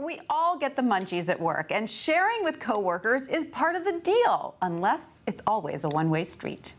We all get the munchies at work, and sharing with coworkers is part of the deal, unless it's always a one-way street.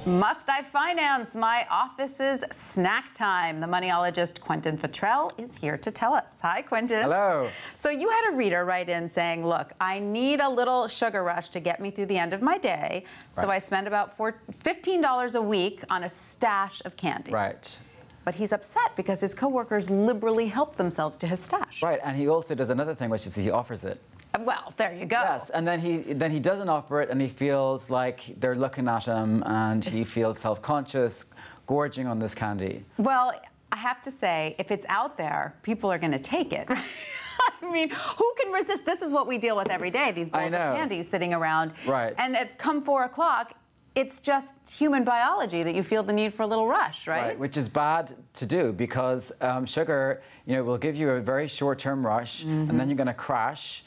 Must I finance my office's snack time? The Moneyologist Quentin Fottrell is here to tell us. Hi, Quentin. Hello. So you had a reader write in saying, look, I need a little sugar rush to get me through the end of my day, so I spend about $15 a week on a stash of candy. Right. But he's upset because his coworkers liberally help themselves to his stash. Right, and he also does another thing, which is he offers it. Well, there you go. Yes, and then he doesn't offer it, and he feels like they're looking at him, and he feels self-conscious, gorging on this candy. Well, I have to say, if it's out there, people are going to take it. I mean, who can resist? This is what we deal with every day, these bowls of candy sitting around. Right. And at come 4 o'clock, it's just human biology that you feel the need for a little rush, right? Right, which is bad to do because sugar, will give you a very short-term rush, and then you're going to crash.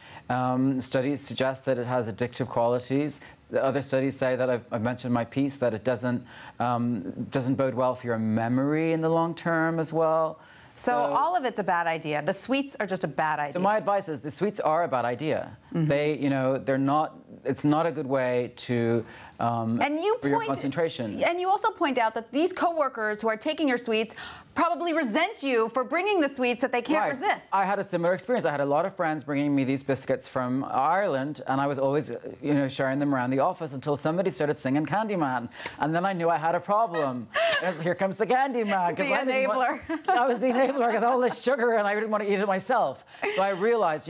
Studies suggest that it has addictive qualities. The other studies say that I've mentioned in my piece that it doesn't bode well for your memory in the long term as well. So all of it's a bad idea. The sweets are just a bad idea. So my advice is the sweets are a bad idea. They, they're not. It's not a good way to for your concentration. And you also point out that these coworkers who are taking your sweets probably resent you for bringing the sweets that they can't resist. I had a similar experience. I had a lot of friends bringing me these biscuits from Ireland, and I was always, sharing them around the office until somebody started singing Candyman, and then I knew I had a problem. Here comes the Candyman. The enabler. I was the enabler because all this sugar, and I didn't want to eat it myself. So I realized,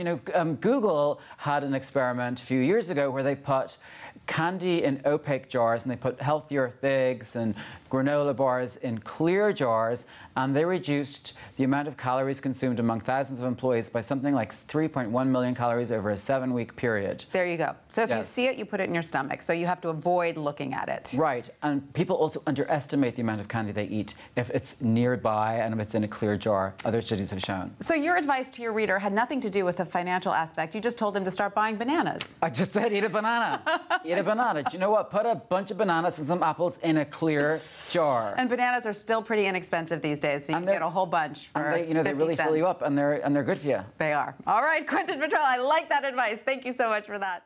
Google had an experiment a few years ago where they put candy in opaque jars, and they put healthier figs and granola bars in clear jars, and they reduced the amount of calories consumed among thousands of employees by something like 3.1 million calories over a 7-week period. There you go. So if you see it, you put it in your stomach. So you have to avoid looking at it. Right. And people also underestimate the amount of candy they eat if it's nearby and if it's in a clear jar. Other studies have shown. So your advice to your reader had nothing to do with the financial aspect. You just told him to start buying bananas. I just said eat a banana. Eat a banana. Do you know what? Put a bunch of bananas and some apples in a clear jar. And bananas are still pretty inexpensive these days, so you can get a whole bunch for and they really fill you up, and they're good for you. They are. All right, Quentin Fottrell, I like that advice. Thank you so much for that.